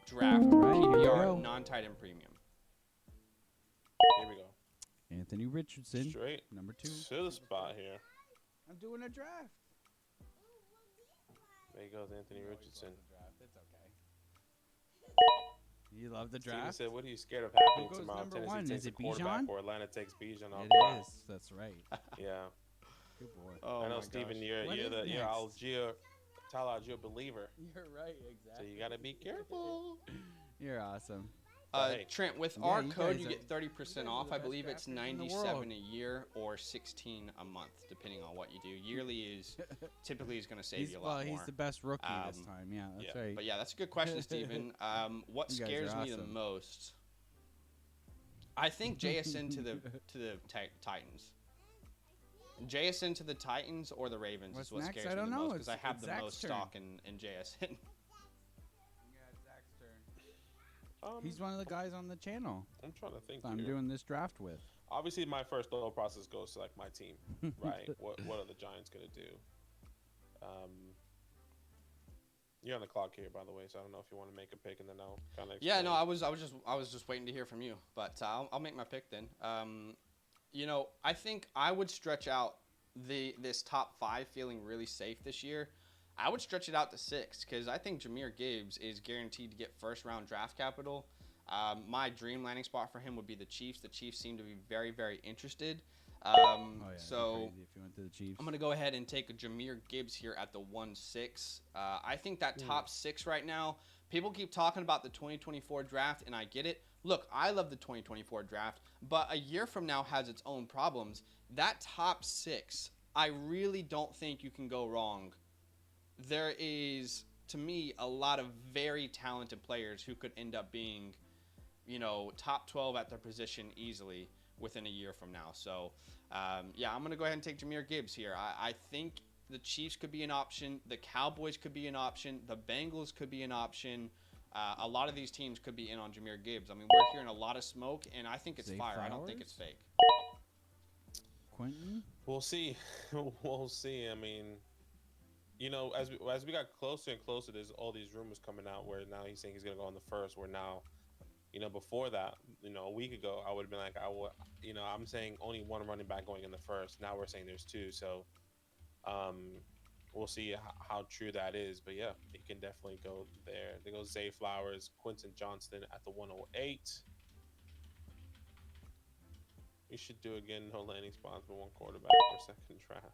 Draft PPR non-tight end premium. Here we go. Anthony Richardson, Straight number 2. to the spot here. I'm doing a draft. There goes Anthony Richardson. It's okay. You love the Steven draft? said, what are you scared of happening Who goes tomorrow? number Tennessee 1? takes Is a it quarterback Bijan? or Atlanta takes Bijan off. It is. That's right. Yeah. Good boy. Oh, I know, my Steven, gosh. you're What Tyler Algier believer. You're right, So exactly. you got to be careful. You're awesome. Hey. Trent, with Yeah, our you code, guys you are- get 30% are off. the I best believe it's drafters in the 97 world. a year or 16 a month, depending on what you do. Yearly is typically going to save you a lot more. He's the best rookie this time. Yeah, that's right. But yeah, that's a good question, Steven. What You guys scares are me the awesome. most? I think JSN to the Titans. JSN to the Titans or the Ravens What's is what next? scares I me don't the know. most because I have It's the Zach's most turn. stock in JSN. Zach's turn. He's one of the guys on the channel I'm trying to think I'm here. doing this draft with. Obviously, my first thought process goes to like my team, right? What are the Giants gonna do? You're on the clock here, by the way, so I don't know if you want to make a pick, and then I'll kind of. Yeah, no, I was just waiting to hear from you, but I'll make my pick then. I think I would stretch out this top 5 feeling really safe this year. I would stretch it out to 6 because I think Jahmyr Gibbs is guaranteed to get first-round draft capital. My dream landing spot for him would be the Chiefs. The Chiefs seem to be very, very interested. So if you went to the Chiefs. I'm going to go ahead and take a Jahmyr Gibbs here at the 1-6. I think that top 6 right now, people keep talking about the 2024 draft, and I get it. Look, I love the 2024 draft, but a year from now has its own problems. That top 6, I really don't think you can go wrong. There is, to me, a lot of very talented players who could end up being, top 12 at their position easily within a year from now. So, I'm going to go ahead and take Jahmyr Gibbs here. I think the Chiefs could be an option. The Cowboys could be an option. The Bengals could be an option. A lot of these teams could be in on Jahmyr Gibbs. I mean, we're hearing a lot of smoke, and I think it's Zay fire. I don't Flowers? think it's fake. Quentin? We'll see. We'll see. I mean, as we got closer and closer, there's all these rumors coming out where now he's saying he's gonna go in the first. Where now, before that, a week ago, I would have been like, I'm saying only one running back going in the first. Now we're saying there's 2. So, we'll see how true that is. But yeah, he can definitely go there. There goes Zay Flowers, Quentin Johnston at the 108. We should do again no landing spots but 1 quarterback for second draft.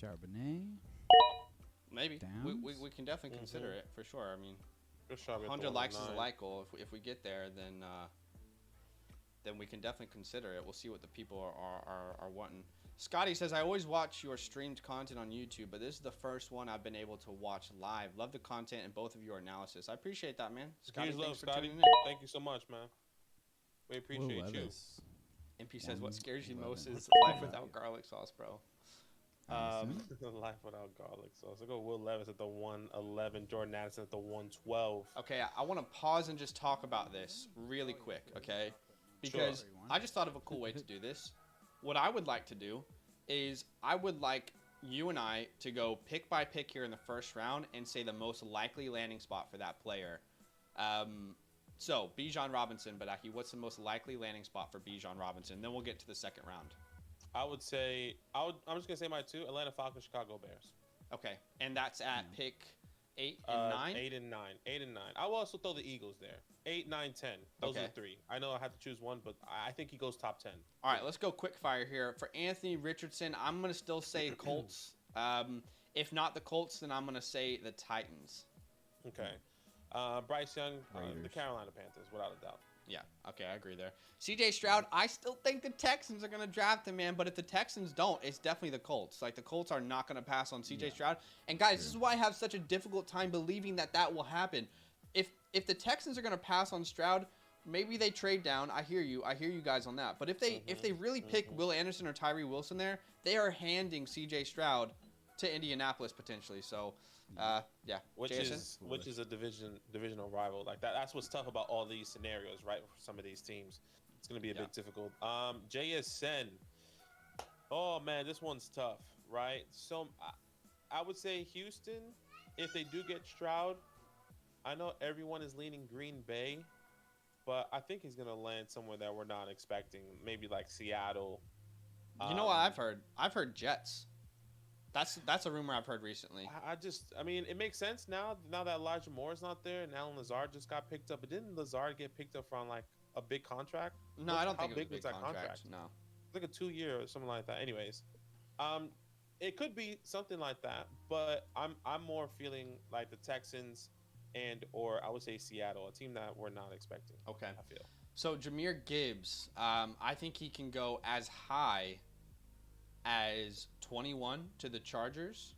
Charbonnet. Maybe. Downs? We can definitely consider it for sure. I mean, Just Charbonnet at 100 the likes is a 109. like goal. If we get there, then we can definitely consider it. We'll see what the people are wanting. Scotty says, I always watch your streamed content on YouTube, but this is the first one I've been able to watch live. Love the content and both of your analysis. I appreciate that, man. Scotty, Huge love, thanks for Scotty. tuning in. Thank you so much, man. We appreciate Will you. Levis. MP says, what scares you 111. most is life without garlic sauce, bro. Life without garlic sauce. I go Will Levis at the 111, Jordan Addison at the 112. Okay, I want to pause and just talk about this really quick, okay? Because Sure. I just thought of a cool way to do this. What I would like to do is I would like you and I to go pick by pick here in the first round and say the most likely landing spot for that player. So, Bijan Robinson, Badaki, what's the most likely landing spot for Bijan Robinson? Then we'll get to the second round. I would say I'm just gonna say my 2: Atlanta Falcons, Chicago Bears. Okay, and that's at pick 8 and 9? 8 and 9. 8 and 9. I will also throw the Eagles there. 8, 9, 10. Those are Okay. the 3. I know I have to choose one, but I think he goes top 10. All right, let's go quick fire here. For Anthony Richardson, I'm going to still say Colts. If not the Colts, then I'm going to say the Titans. Okay. Bryce Young, the Raiders. Carolina Panthers, without a doubt. Yeah, okay, I agree there. CJ Stroud, I still think the Texans are going to draft him, man. But if the Texans don't, it's definitely the Colts. Like, the Colts are not going to pass on CJ Stroud. And, guys, this is why I have such a difficult time believing that will happen. If the Texans are going to pass on Stroud, maybe they trade down. I hear you guys on that. But if they really pick Will Anderson or Tyree Wilson there, they are handing CJ Stroud to Indianapolis potentially. So, yeah. Which JSN? is a divisional rival. Like that's what's tough about all these scenarios, right? For some of these teams, it's going to be a bit difficult. JSN. Oh man, this one's tough, right? So I would say Houston, if they do get Stroud, I know everyone is leaning Green Bay, but I think he's gonna land somewhere that we're not expecting. Maybe like Seattle. You know what I've heard? I've heard Jets. That's a rumor I've heard recently. I mean, it makes sense now. Now that Elijah Moore is not there, and Alan Lazard just got picked up. But didn't Lazard get picked up from like a big contract? No, I don't think it was a big contract. No, like a 2-year or something like that. Anyways, it could be something like that. But I'm more feeling like the Texans or I would say Seattle, a team that we're not expecting. Okay, I feel. So Jahmyr Gibbs, I think he can go as high as 21 to the Chargers,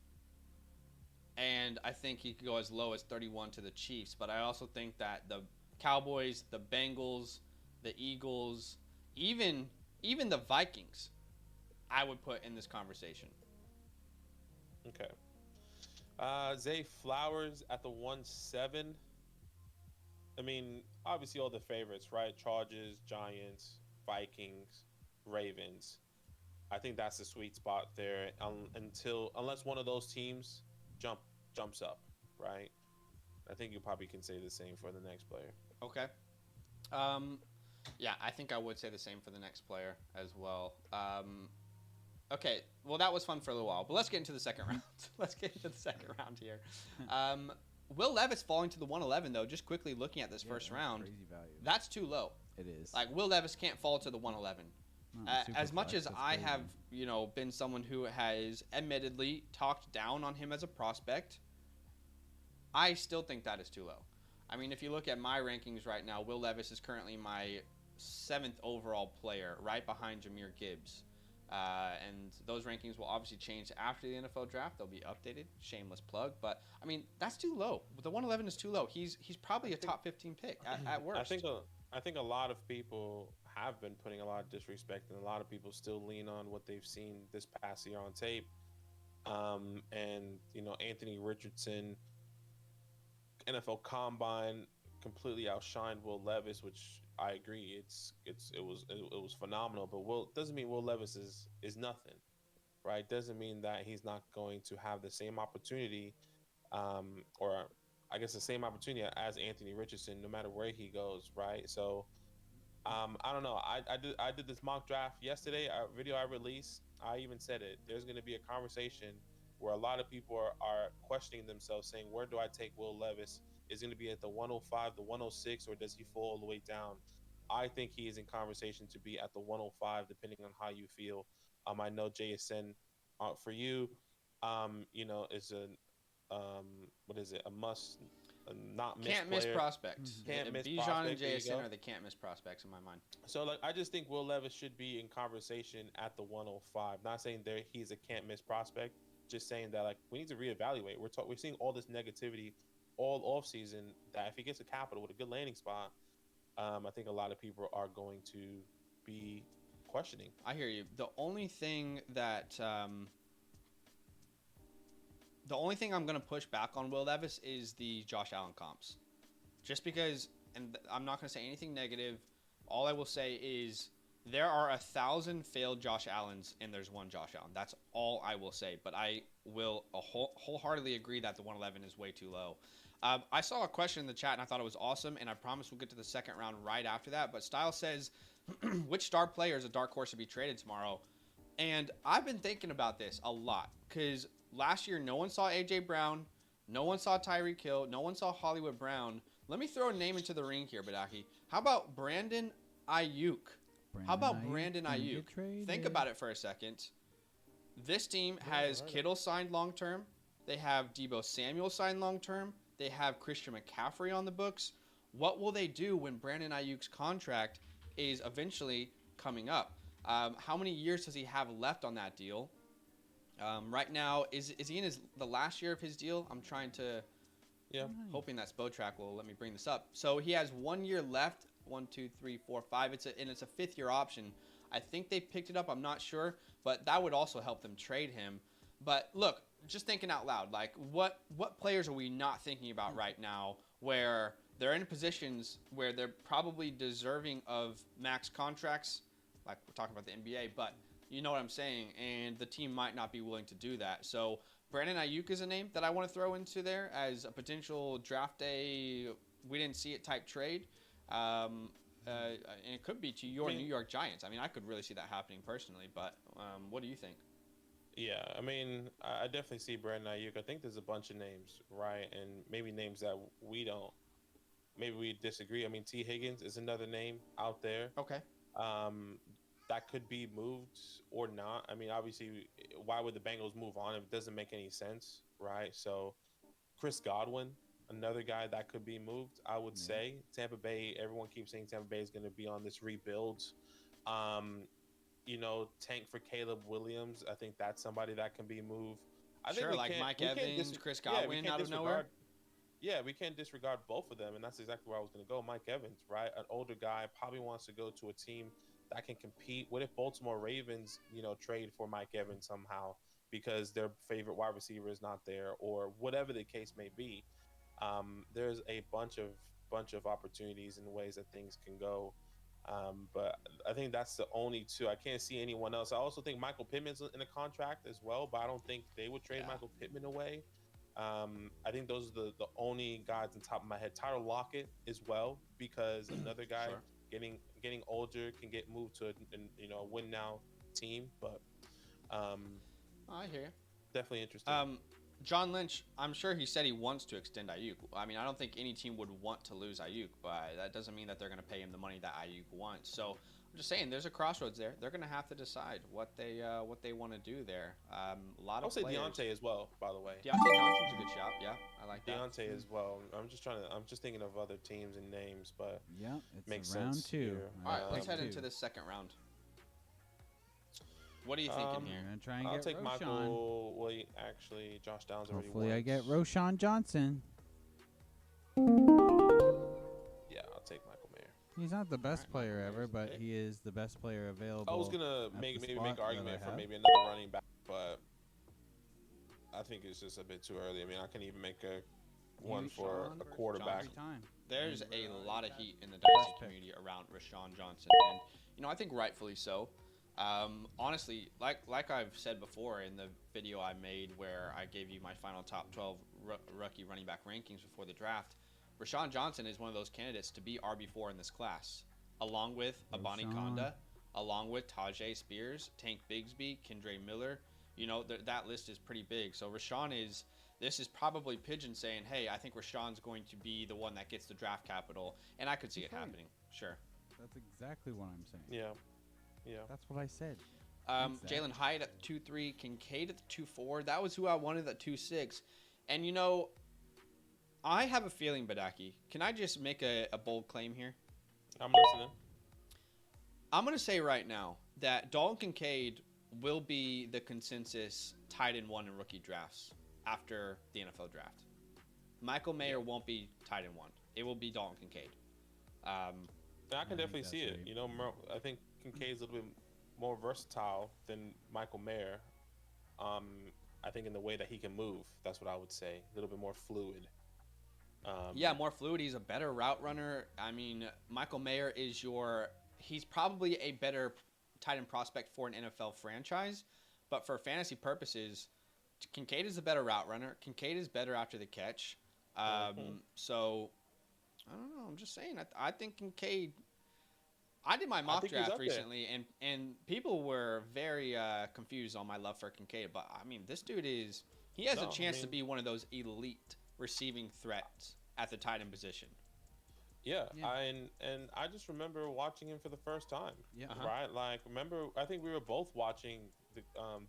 and I think he could go as low as 31 to the Chiefs. But I also think that the Cowboys, the Bengals, the Eagles, even the Vikings, I would put in this conversation. Okay. Zay Flowers at the 1-7. I mean, obviously all the favorites, right? Chargers, Giants, Vikings, Ravens. I think that's the sweet spot there unless one of those teams jumps up, right? I think you probably can say the same for the next player. Okay. Yeah, I think I would say the same for the next player as well. Okay, well, that was fun for a little while, but let's get into the second round. Let's get into the second round here. Will Levis falling to the 111, though, just quickly looking at this first round, crazy value. That's too low. It is. Like, Will Levis can't fall to the 111. As much as I have, been someone who has admittedly talked down on him as a prospect, I still think that is too low. I mean, if you look at my rankings right now, Will Levis is currently my 7th overall player, right behind Jahmyr Gibbs. And those rankings will obviously change after the NFL draft. They'll be updated. Shameless plug. But, I mean, that's too low. The 111 is too low. He's probably a top 15 pick at worst. I think a lot of people have been putting a lot of disrespect, and a lot of people still lean on what they've seen this past year on tape. Anthony Richardson, NFL Combine completely outshined Will Levis, which I agree. It was phenomenal, but doesn't mean Will Levis is nothing, right? Doesn't mean that he's not going to have the same opportunity, or I guess the same opportunity as Anthony Richardson, no matter where he goes, right? So, I don't know. I did this mock draft yesterday. A video I released. I even said it. There's going to be a conversation where a lot of people are questioning themselves, saying, "Where do I take Will Levis? Is going to be at the 105, the 106, or does he fall all the way down?" I think he is in conversation to be at the 105, depending on how you feel. I know JSN, for you, is a must, not miss can't player. miss prospect. Can't miss Bijan prospect. and JSN are the can't miss prospects in my mind. So, I just think Will Levis should be in conversation at the 105. Not saying he's a can't miss prospect. Just saying that we need to reevaluate. We're seeing all this negativity all off season, that if he gets a capital with a good landing spot, I think a lot of people are going to be questioning. I hear you. The only thing I'm going to push back on Will Levis is the Josh Allen comps. Just because, and I'm not going to say anything negative, all I will say is there are 1,000 failed Josh Allens, and there's one Josh Allen. That's all I will say. But I will wholeheartedly agree that the 111 is way too low. I saw a question in the chat, and I thought it was awesome, and I promise we'll get to the second round right after that. But Style says, which star player is a dark horse to be traded tomorrow? And I've been thinking about this a lot, because last year no one saw A.J. Brown, no one saw Tyreek Hill, no one saw Hollywood Brown. Let me throw a name into the ring here, Badaki. How about Brandon Ayuk? Brandon Ayuk? Think about it for a second. This team has Kittle signed long-term. They have Deebo Samuel signed long-term. They have Christian McCaffrey on the books. What will they do when Brandon Ayuk's contract is eventually coming up? How many years does he have left on that deal? Right now, is he in the last year of his deal? I'm trying to... Yeah. Hoping that Spotrac will let me bring this up. So he has 1 year left. 1, 2, 3, 4, 5. It's a 5th year option. I think they picked it up. I'm not sure, but that would also help them trade him. But look, just thinking out loud, what players are we not thinking about right now where they're in positions where they're probably deserving of max contracts, like we're talking about the NBA, but you know what I'm saying, and the team might not be willing to do that. So Brandon Ayuk is a name that I want to throw into there as a potential draft day. We didn't see it type trade. And it could be to your New York Giants. I mean, I could really see that happening personally, but what do you think? Yeah, I mean, I definitely see Brandon Ayuk. I think there's a bunch of names, right? And maybe names that maybe we disagree. I mean, T. Higgins is another name out there. Okay. That could be moved or not. I mean, obviously, why would the Bengals move on if it doesn't make any sense, right? So, Chris Godwin, another guy that could be moved, I would say. Tampa Bay, everyone keeps saying Tampa Bay is going to be on this rebuild. Tank for Caleb Williams. I think that's somebody that can be moved. I think like Mike Evans, Chris Godwin out of nowhere. Yeah, we can't disregard both of them, and that's exactly where I was going to go. Mike Evans, right? An older guy, probably wants to go to a team that can compete. What if Baltimore Ravens, trade for Mike Evans somehow because their favorite wide receiver is not there, or whatever the case may be? There's a bunch of opportunities and ways that things can go. But I think that's the only two. I can't see anyone else. I also think Michael Pittman's in a contract as well, but I don't think they would trade Michael Pittman away. I think those are the only guys on top of my head. Tyler Lockett as well, because another guy getting older can get moved to a win now team. But I hear you. Definitely interesting. John Lynch, I'm sure he said he wants to extend Ayuk. I mean, I don't think any team would want to lose Ayuk, but that doesn't mean that they're going to pay him the money that Ayuk wants. So I'm just saying, there's a crossroads there. They're going to have to decide what they want to do there. A lot of players. I'll say Deontay as well, by the way. Deontay Johnson's a good shot. Yeah, I like that. Deontay as well. I'm just thinking of other teams and names, but it's makes round sense 2. here. All right, let's head into the second round. What are you thinking here? I'm gonna try and I'll get take Roshan. Michael. Well, actually, Josh Downs already Hopefully, went. I get Roshan Johnson. Yeah, I'll take Michael Mayer. He's not the best All right, player Michael ever, Mayer's but pick. he is the best player available. I was gonna at maybe the make spot an that argument I for have. maybe another running back, but I think it's just a bit too early. I mean, I can even make one for a quarterback. Every time. There's And a lot of heat in the First Dynasty pick. community around Rashawn Johnson, and I think rightfully so. Honestly, like I've said before in the video I made where I gave you my final top 12 rookie running back rankings before the draft, Rashawn Johnson is one of those candidates to be RB4 in this class, along with Abani Konda, along with Tajay Spears, Tank Bigsby, Kendre Miller. That list is pretty big. So this is probably Pigeon saying, hey, I think Rashawn's going to be the one that gets the draft capital, and I could see it happening. Sure. That's exactly what I'm saying. Yeah. That's what I said. Jalen Hyatt at 2-3, Kincaid at 2-4. That was who I wanted at 2-6. And, I have a feeling, Badaki. Can I just make a bold claim here? I'm listening. I'm going to say right now that Dalton Kincaid will be the consensus tight end 1 in rookie drafts after the NFL draft. Michael Mayer won't be tight end 1. It will be Dalton Kincaid. I can definitely see it. I think Kincaid's a little bit more versatile than Michael Mayer. I think in the way that he can move, that's what I would say. A little bit more fluid. More fluid. He's a better route runner. I mean, Michael Mayer he's probably a better tight end prospect for an NFL franchise, but for fantasy purposes, Kincaid is a better route runner. Kincaid is better after the catch. So, I don't know. I'm just saying. I think Kincaid. I did my mock draft recently, and people were very confused on my love for Kincaid. But, I mean, this dude he has a chance to be one of those elite receiving threats at the tight end position. Yeah. I just remember watching him for the first time. Yeah. Right? Like, I think we were both watching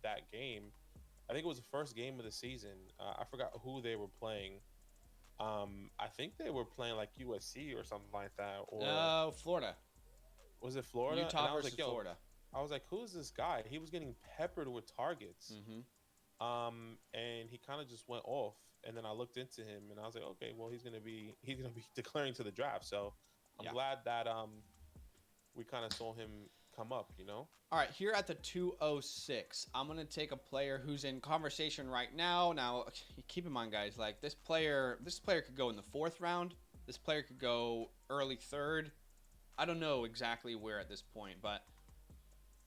that game. I think it was the first game of the season. I forgot who they were playing. I think they were playing like USC or something like that. Or Florida. Was it Florida? Utah versus Florida. I was like, who's this guy? He was getting peppered with targets. And he kind of just went off. And then I looked into him and I was like, okay, well, he's gonna be declaring to the draft. So I'm glad that we kind of saw him come up, All right, here at the 206, I'm going to take a player who's in conversation right now. Now, keep in mind, guys, like this player could go in the 4th round. This player could go early 3rd. I don't know exactly where at this point, but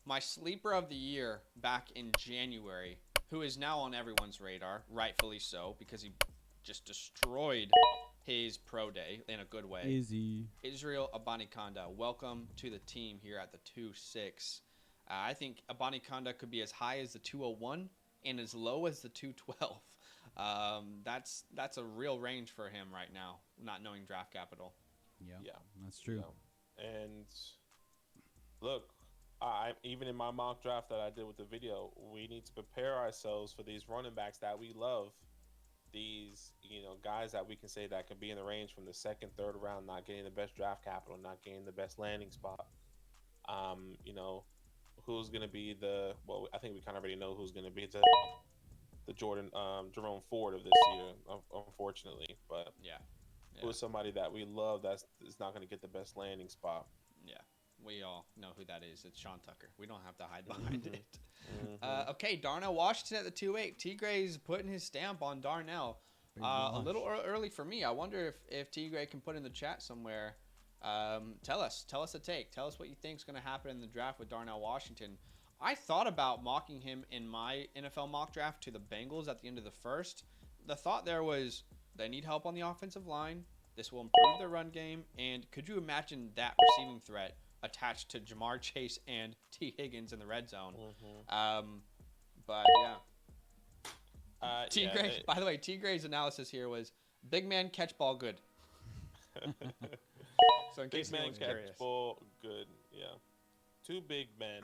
my sleeper of the year back in January, who is now on everyone's radar, rightfully so, because he just destroyed his pro day in a good way. Easy. Israel Abanikanda, welcome to the team here at the 2-6. I think Abanikanda could be as high as the 201 and as low as the 212. That's a real range for him right now, not knowing draft capital. Yeah, that's true. Yeah. And look, I even in my mock draft that I did with the video, we need to prepare ourselves for these running backs that we love. These, guys that we can say that could be in the range from the second, third round, not getting the best draft capital, not getting the best landing spot. Who's going to be I think we kind of already know who's going to be the Jerome Ford of this year, unfortunately. But yeah. who's somebody that we love that's not going to get the best landing spot? Yeah. We all know who that is. It's Sean Tucker. We don't have to hide behind it. Okay, Darnell Washington at the 2-8. T-Gray's putting his stamp on Darnell. A little early for me. I wonder if T-Gray can put in the chat somewhere. Tell us a take. Tell us what you think is going to happen in the draft with Darnell Washington. I thought about mocking him in my NFL mock draft to the Bengals at the end of the first. The thought there was they need help on the offensive line. This will improve their run game. And could you imagine that receiving threat attached to Jamar Chase and T. Higgins in the red zone? But yeah. T-Gray, by the way, T-Gray's analysis here was big man catch ball good. So in case big man anyone's curious. catch ball good, yeah. Two big men,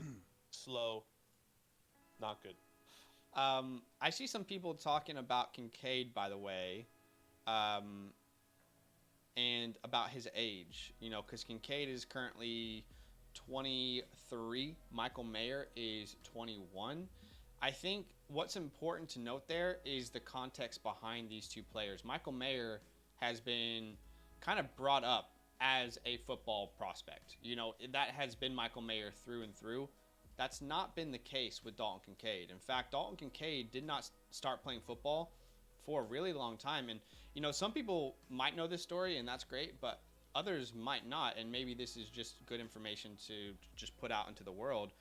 slow, not good. I see some people talking about Kincaid, by the way, and about his age, because Kincaid is currently 23. Michael Mayer is 21. I think what's important to note there is the context behind these two players. Michael Mayer has been kind of brought up as a football prospect. That has been Michael Mayer through and through. That's not been the case with Dalton Kincaid. In fact, Dalton Kincaid did not start playing football for a really long time. And, some people might know this story, and that's great, but others might not. And maybe this is just good information to just put out into the world.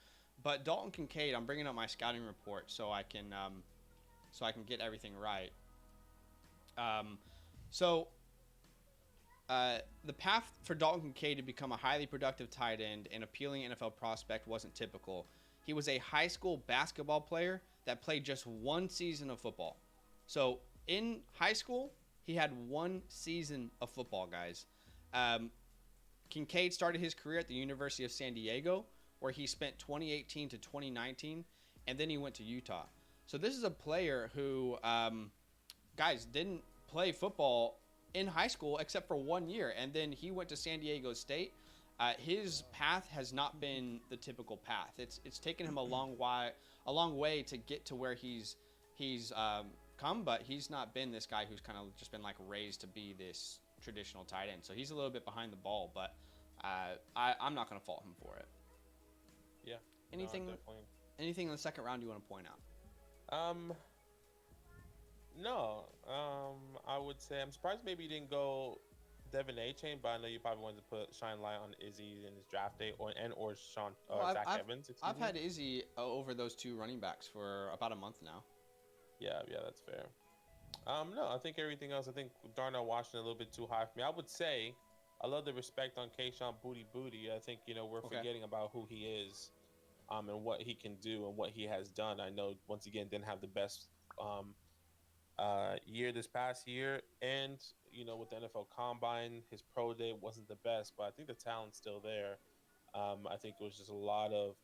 But Dalton Kincaid, I'm bringing up my scouting report so I can get everything right. The path for Dalton Kincaid to become a highly productive tight end and appealing NFL prospect wasn't typical. He was a high school basketball player that played just one season of football. So in high school, he had one season of football, guys. Kincaid started his career at the University of San Diego, where he spent 2018 to 2019, and then he went to Utah. So this is a player who, guys, didn't play football in high school except for 1 year, and then he went to San Diego State. His path has not been the typical path. It's taken him a long way to get to where he's come, but he's not been this guy who's kind of just been like raised to be this traditional tight end. So he's a little bit behind the ball, but I'm not going to fault him for it. Yeah. Anything in the second round you want to point out? No. I would say I'm surprised maybe you didn't go Devin A-Chain, but I know you probably wanted to shine light on Izzy in his draft day or Zach Evans. I've had Izzy over those two running backs for about a month now. Yeah, that's fair. No, I think everything else. I think Darnell Washington a little bit too high for me. I would say I love the respect on Kayshawn Booty. I think we're forgetting about who he is, and what he can do and what he has done. I know once again didn't have the best year this past year, and with the NFL Combine, his pro day wasn't the best, but I think the talent's still there. I think it was just a lot of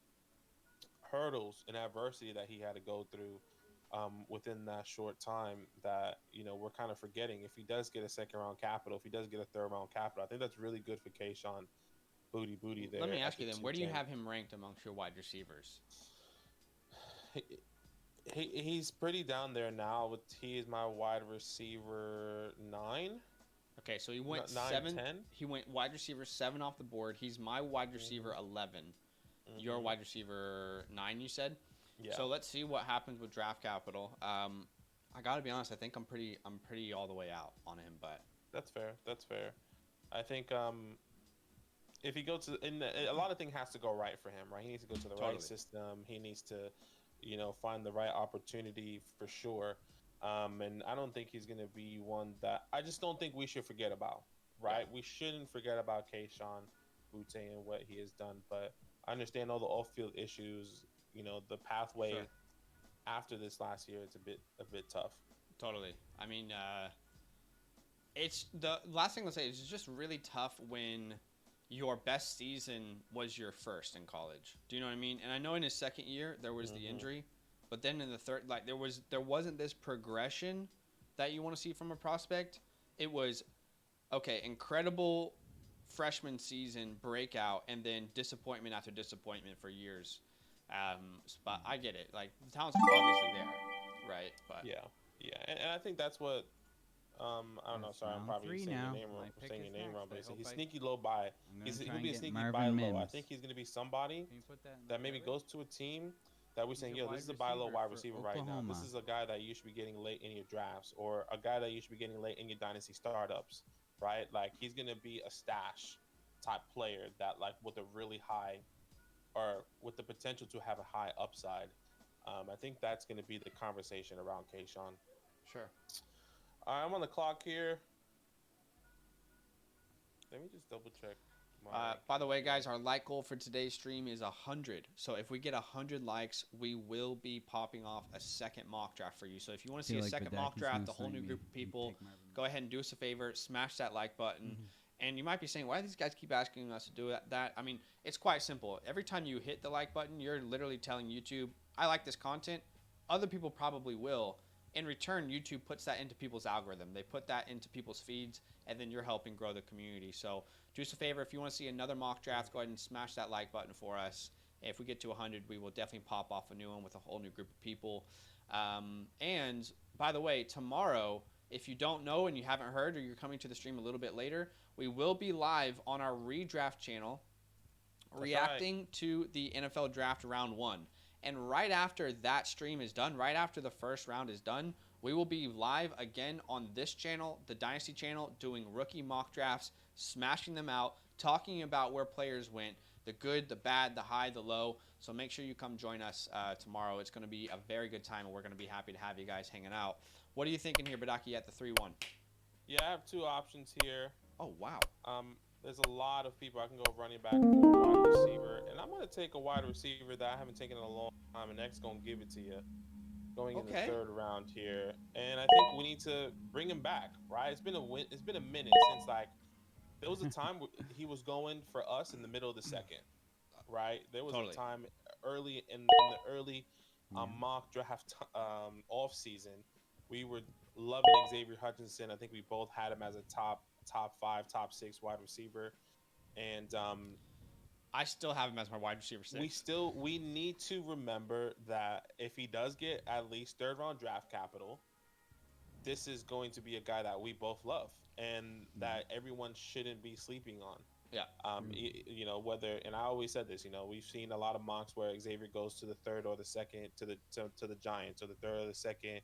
hurdles and adversity that he had to go through within that short time that we're kind of forgetting. If he does get a second round capital, if he does get a third round capital, I think that's really good for Kayshawn Booty there. Let me ask you then, where do you have him ranked amongst your wide receivers? He's pretty down there now. He is my wide receiver 9. Okay, so he went 9, 10. He went wide receiver 7 off the board. He's my wide receiver 11. Your wide receiver 9, you said? Yeah. So let's see what happens with draft capital. I got to be honest. I think I'm pretty all the way out on him, but that's fair. I think if he goes to a lot of things has to go right for him, right? He needs to go to the right system. He needs to find the right opportunity for sure. And I don't think he's going to be one that I just don't think we should forget about, right? We shouldn't forget about Kayshawn Butte and what he has done. But I understand all the off-field issues, the pathway after this last year, it's a bit tough. Totally. I mean, it's the last thing I'll say is it's just really tough when your best season was your first in college. Do you know what I mean? And I know in his second year there was the injury, but then in the third, like there wasn't this progression that you want to see from a prospect. It was okay, incredible freshman season breakout, and then disappointment after disappointment for years. But I get it. Like the talent's obviously there, right? But yeah, and I think that's what. I don't know. Sorry, I'm probably saying your name wrong. But he's sneaky low buy. He'll be a sneaky buy low. I think he's going to be somebody that maybe goes to a team that we're saying, yo, this is a buy low wide receiver right now. This is a guy that you should be getting late in your drafts, or a guy that you should be getting late in your dynasty startups, right? Like he's going to be a stash type player that, like, with a really high, or with the potential to have a high upside. I think that's going to be the conversation around Kayshawn. Sure. I'm on the clock here. Let me just double check. By the way, guys, our like goal for today's stream is 100. So if we get 100 likes, we will be popping off a second mock draft for you. So if you want to see a second mock draft, a whole new group of people, go ahead and do us a favor, smash that like button. And you might be saying, why do these guys keep asking us to do that? I mean, it's quite simple. Every time you hit the like button, you're literally telling YouTube, I like this content. Other people probably will. In return, YouTube puts that into people's algorithm. They put that into people's feeds, and then you're helping grow the community. So do us a favor. If you want to see another mock draft, go ahead and smash that like button for us. If we get to 100, we will definitely pop off a new one with a whole new group of people. And by the way, tomorrow, if you don't know and you haven't heard, or you're coming to the stream a little bit later, we will be live on our redraft channel reacting to the NFL Draft Round 1. And right after that stream is done, right after the first round is done, we will be live again on this channel, the Dynasty channel, doing rookie mock drafts, smashing them out, talking about where players went, the good, the bad, the high, the low. So make sure you come join us tomorrow. It's going to be a very good time, and we're going to be happy to have you guys hanging out. What are you thinking here, Badaki, at the 3-1? Yeah, I have two options here. Oh, wow. There's a lot of people. I can go running back or wide receiver. And I'm going to take a wide receiver that I haven't taken in a long time, and X going to give it to you going in the third round here. And I think we need to bring him back, right? It's been a minute since, like, there was a time he was going for us in the middle of the second, right? There was a time early in the early mock draft off season. We were loving Xavier Hutchinson. I think we both had him as a top 5, top 6 wide receiver, and I still have him as my wide receiver 6. We need to remember that if he does get at least third round draft capital, this is going to be a guy that we both love and that everyone shouldn't be sleeping on. Yeah. Whether, and I always said this, we've seen a lot of mocks where Xavier goes to the third or the second to the Giants, or the third or the second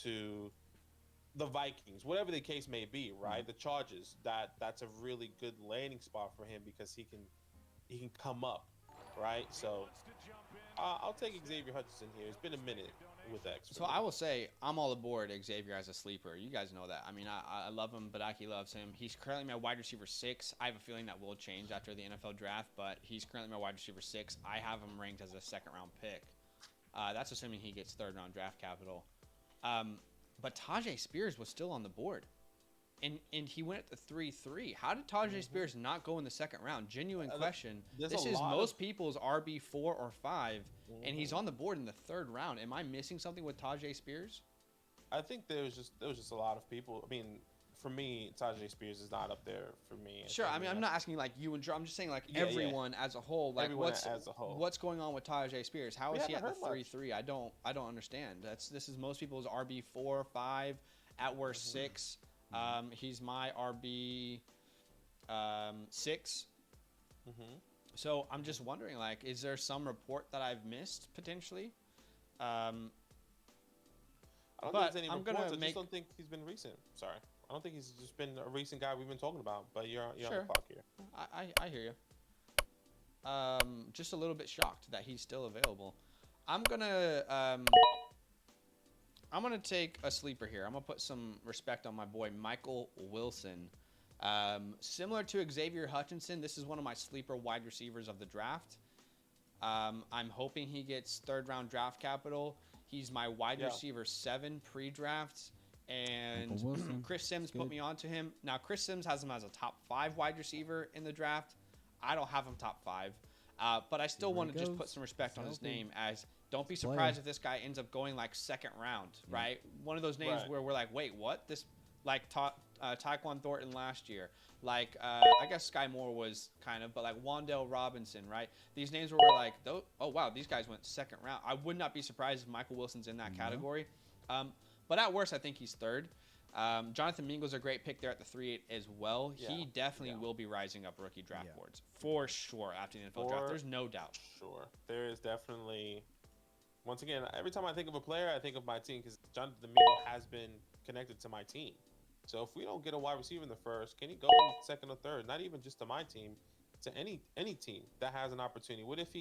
to the Vikings, whatever the case may be, right? The Chargers, that's a really good landing spot for him because he can come up, right? So I'll take Xavier Hutchinson here. It's been a minute with X. So I will say I'm all aboard Xavier as a sleeper. You guys know that. I mean, I love him. Badaki loves him. He's currently my wide receiver 6. I have a feeling that will change after the NFL draft, but he's currently my wide receiver 6. I have him ranked as a second round pick. That's assuming he gets third round draft capital. But Tajay Spears was still on the board. And he went at the 3-3. How did Tajay Spears not go in the second round? Genuine question. This is most people's RB 4 or 5, and he's on the board in the third round. Am I missing something with Tajay Spears? I think there was just a lot of people. I mean, for me, Tajay Spears is not up there for me. Sure. I mean, I'm not asking like you and Drew. I'm just saying like everyone as a whole. Like what's going on with Tajay Spears? How is he at the 3-3? I don't understand. This is most people's RB 4, 5, at worst 6. He's my RB 6. So I'm just wondering, like, is there some report that I've missed potentially? I don't think there's any reports. I just don't think he's been recent. Sorry. I don't think he's just been a recent guy we've been talking about, but you're on the clock here. I hear you. Just a little bit shocked that he's still available. I'm gonna take a sleeper here. I'm gonna put some respect on my boy Michael Wilson. Similar to Xavier Hutchinson, this is one of my sleeper wide receivers of the draft. I'm hoping he gets third-round draft capital. He's my wide receiver 7 pre-draft, and Chris Sims put me onto him. Now, Chris Sims has him as a top 5 wide receiver in the draft. I don't have him top 5, but I still want to just put some respect on his name. As don't be surprised if this guy ends up going like second round, right? One of those names where we're like, wait, what? This like Tyquan Thornton last year. Like, I guess Sky Moore was kind of, but like Wan'Dale Robinson, right? These names where we're like, oh, wow, these guys went second round. I would not be surprised if Michael Wilson's in that category. But at worst, I think he's third. Jonathan Mingle's a great pick there at the 3-8 as well. Yeah, he definitely will be rising up rookie draft boards for sure after the NFL draft. There's no doubt. Sure. There is definitely, once again, every time I think of a player, I think of my team because Jonathan Mingle has been connected to my team. So if we don't get a wide receiver in the first, can he go in second or third? Not even just to my team, to any team that has an opportunity. What if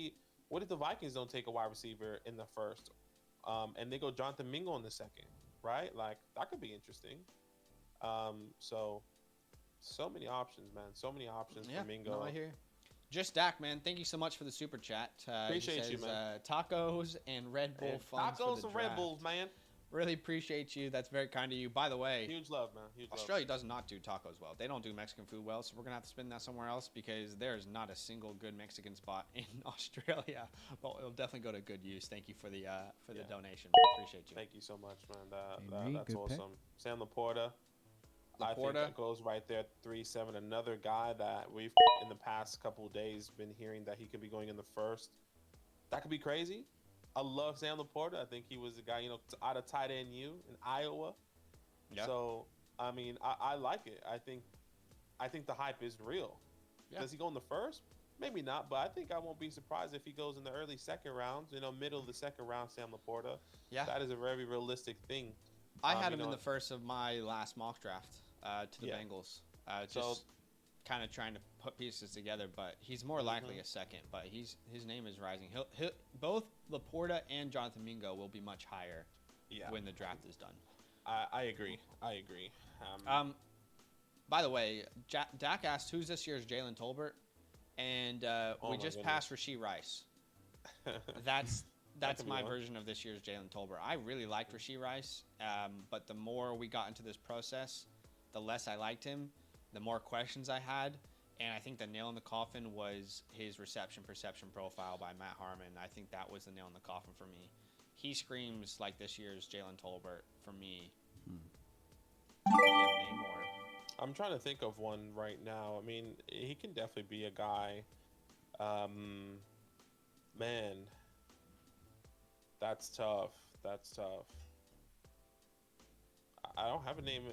the Vikings don't take a wide receiver in the first, and they go Jonathan Mingle in the second, right? Like that could be interesting. So many options, man. So many options for Mingo. No, I hear you. Just Dak, man. Thank you so much for the super chat. Appreciate you, man. Tacos and Red Bull funds. Tacos and Red Bulls, man. Really appreciate you. That's very kind of you. By the way, huge love, man. Australia does not do tacos well. They don't do Mexican food well, so we're gonna have to spend that somewhere else because there's not a single good Mexican spot in Australia. But it'll definitely go to good use. Thank you for the donation. Man. Appreciate you. Thank you so much, man. That's awesome. Pick. Sam Laporta. I think that goes right there, 3-7. Another guy that we've in the past couple of days been hearing that he could be going in the first. That could be crazy. I love Sam Laporta. I think he was a guy, out of tight end U in Iowa. Yeah. So, I mean, I like it. I think the hype is real. Yeah. Does he go in the first? Maybe not, but I think I won't be surprised if he goes in the early second rounds, middle of the second round, Sam Laporta. Yeah. That is a very realistic thing. I had him in the first of my last mock draft to the Bengals. Just kind of trying to put pieces together, but he's more likely a second. But his name is rising. He'll both Laporta and Jonathan Mingo will be much higher when the draft is done. I agree. By the way, Dak asked who's this year's Jalen Tolbert, and we just passed Rashee Rice. That's my version of this year's Jalen Tolbert. I really liked Rashee Rice, but the more we got into this process, the less I liked him, the more questions I had, and I think the nail in the coffin was his reception perception profile by Matt Harmon. I think that was the nail in the coffin for me. He screams like this year's Jalen Tolbert for me. I'm trying to think of one right now. I mean, he can definitely be a guy. Man, that's tough. I don't have a name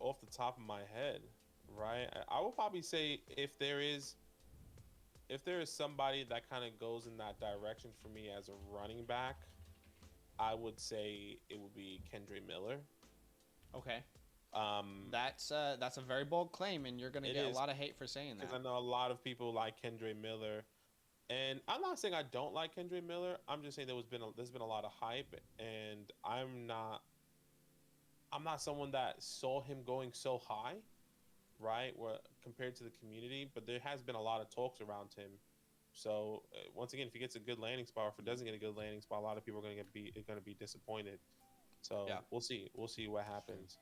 off the top of my head, right? I would probably say if there is somebody that kind of goes in that direction for me as a running back, I would say it would be Kendre Miller. Okay. That's a very bold claim, and you're going to get a lot of hate for saying that. Because I know a lot of people like Kendre Miller, and I'm not saying I don't like Kendre Miller. I'm just saying there's been a lot of hype, and I'm not someone that saw him going so high, right? Where compared to the community, but there has been a lot of talks around him. So once again, if he gets a good landing spot, or if he doesn't get a good landing spot, a lot of people are going to be disappointed. So we'll see what happens.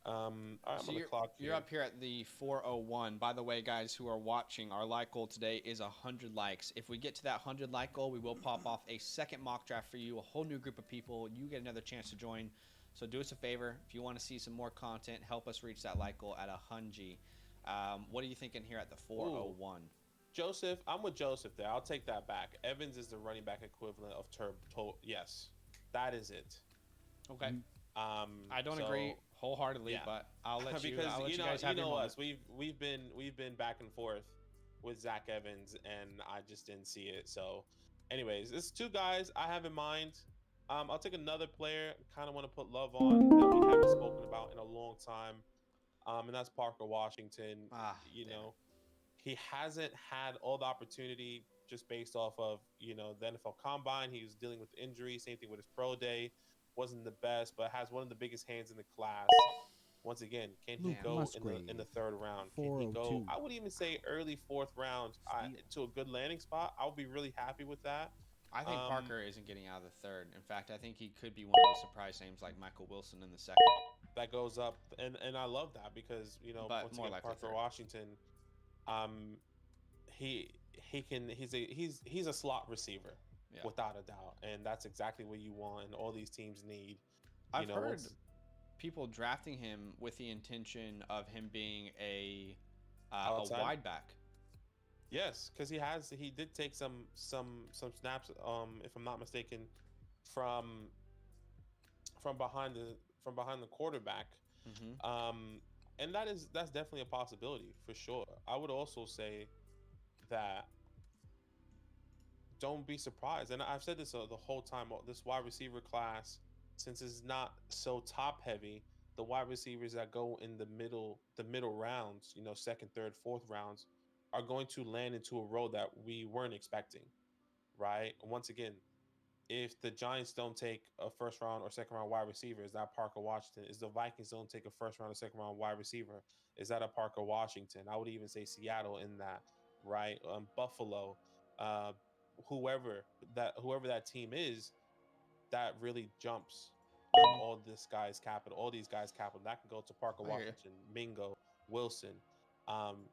All right, so you're up here at the 401. By the way, guys who are watching, our like goal today is 100 likes. If we get to that 100 like goal, we will pop off a second mock draft for you, a whole new group of people. You get another chance to join. So do us a favor. If you want to see some more content, help us reach that like goal at 100. What are you thinking here at the 401? Joseph, I'm with Joseph there. I'll take that back. Evans is the running back equivalent of Yes, that is it. Okay. I don't agree wholeheartedly, but I'll let you. I'll let you guys have your moment. Us. We've been back and forth with Zach Evans, and I just didn't see it. So, anyways, it's two guys I have in mind. I'll take another player. Kind of want to put love on that we haven't spoken about in a long time, and that's Parker Washington. He hasn't had all the opportunity just based off of, the NFL Combine. He was dealing with injury. Same thing with his pro day. Wasn't the best, but has one of the biggest hands in the class. Once again, can he go in the third round? Can he go? I would even say early fourth round to a good landing spot. I would be really happy with that. I think Parker isn't getting out of the third. In fact, I think he could be one of those surprise names like Michael Wilson in the second. That goes up, and I love that because but once more again, like Parker Washington, he's a slot receiver without a doubt, and that's exactly what you want and all these teams need. I've heard people drafting him with the intention of him being a wide back. Yes, because he did take some snaps, if I'm not mistaken, from behind the quarterback. Mm-hmm. And that's definitely a possibility for sure. I would also say that don't be surprised, and I've said this the whole time. This wide receiver class, since it's not so top heavy, the wide receivers that go in the middle rounds, second, third, fourth rounds, are going to land into a role that we weren't expecting, right? Once again, if the Giants don't take a first round or second round wide receiver, is that Parker Washington? Is the Vikings don't take a first round or second round wide receiver, is that a Parker Washington? I would even say Seattle in that, right? Buffalo, whoever that team is, that really jumps all these guys' capital. That can go to Parker Washington, Mingo, Wilson.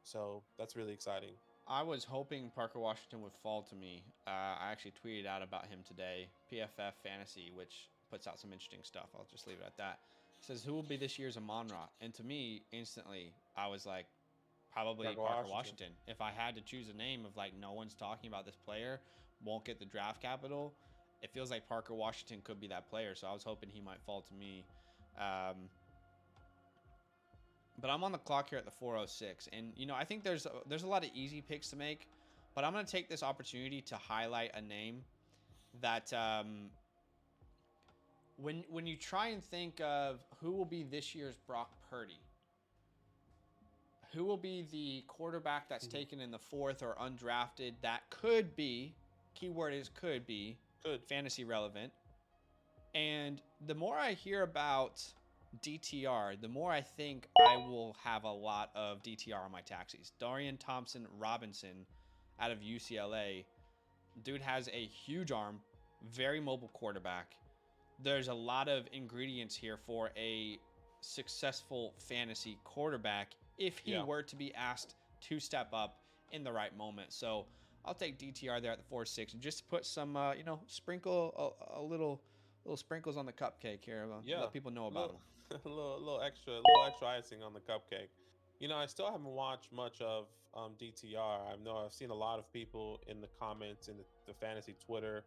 So that's really exciting. I was hoping Parker Washington would fall to me. I actually tweeted out about him today. PFF Fantasy, which puts out some interesting stuff. I'll just leave it at that. It says, who will be this year's Amon-Ra? And to me, instantly, I was like, probably Parker Washington. If I had to choose a name of like no one's talking about this player, won't get the draft capital, it feels like Parker Washington could be that player. So I was hoping he might fall to me. But I'm on the clock here at the 406, and I think there's a lot of easy picks to make, but I'm going to take this opportunity to highlight a name that when you try and think of who will be this year's Brock Purdy, who will be the quarterback that's taken in the fourth or undrafted that could be, keyword is could be, fantasy relevant. And the more I hear about DTR, the more I think I will have a lot of DTR on my taxis. Dorian Thompson Robinson out of UCLA. Dude has a huge arm, very mobile quarterback. There's a lot of ingredients here for a successful fantasy quarterback if he were to be asked to step up in the right moment. So I'll take DTR there at the 4-6 and just put some, sprinkle a little sprinkles on the cupcake here. Let people know about him. A little extra icing on the cupcake. I still haven't watched much of DTR. I've seen a lot of people in the comments in the fantasy Twitter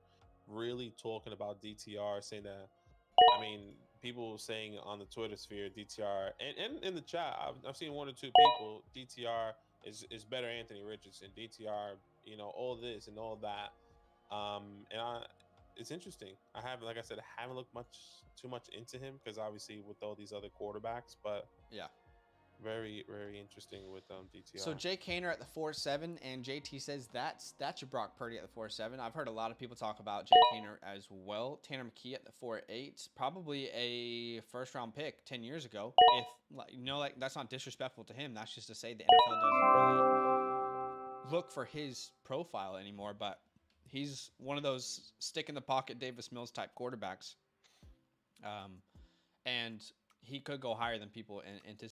really talking about DTR, saying that. I mean, people saying on the Twitter sphere DTR, and in the chat, I've seen one or two people. DTR is better Anthony Richardson. DTR, all this and all that. It's interesting. I haven't looked too much into him because obviously with all these other quarterbacks, but yeah, very, very interesting with DTR. So Jake Hainer at the 4-7, and JT says that's your Brock Purdy at the 4-7. I've heard a lot of people talk about Jake Hainer as well. Tanner McKee at the 4-8, probably a first round pick 10 years ago. If that's not disrespectful to him. That's just to say the NFL doesn't really look for his profile anymore, but he's one of those stick in the pocket Davis Mills type quarterbacks. And he could go higher than people